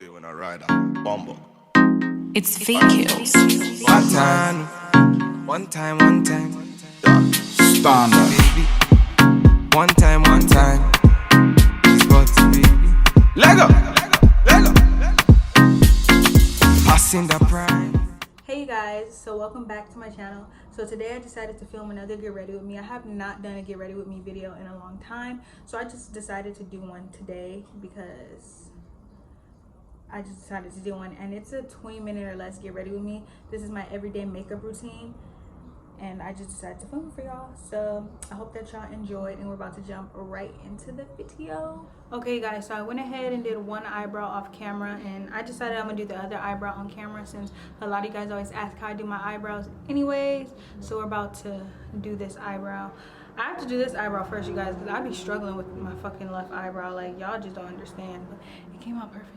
When I ride a bumble. It's fake kills. One time, Standard. baby. One time, spot baby. Lego. Passing the prime. Hey you guys, so welcome back to my channel. So today I decided to film another get ready with me. I have not done a get ready with me video in a long time, so I just decided to do one today because I just decided to do one, and it's a 20-minute or less get ready with me. This is my everyday makeup routine, and I just decided to film it for y'all. So I hope that y'all enjoyed, and we're about to jump right into the video. Okay guys, so I went ahead and did one eyebrow off camera, and I decided I'm gonna do the other eyebrow on camera since a lot of you guys always ask how I do my eyebrows anyways. So we're about to do this eyebrow. I have to do this eyebrow first, you guys, because I be struggling with my fucking left eyebrow. Like, y'all just don't understand, but it came out perfect today.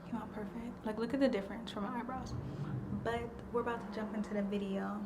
Came out perfect. Like, look at the difference from my eyebrows. But we're about to jump into the video.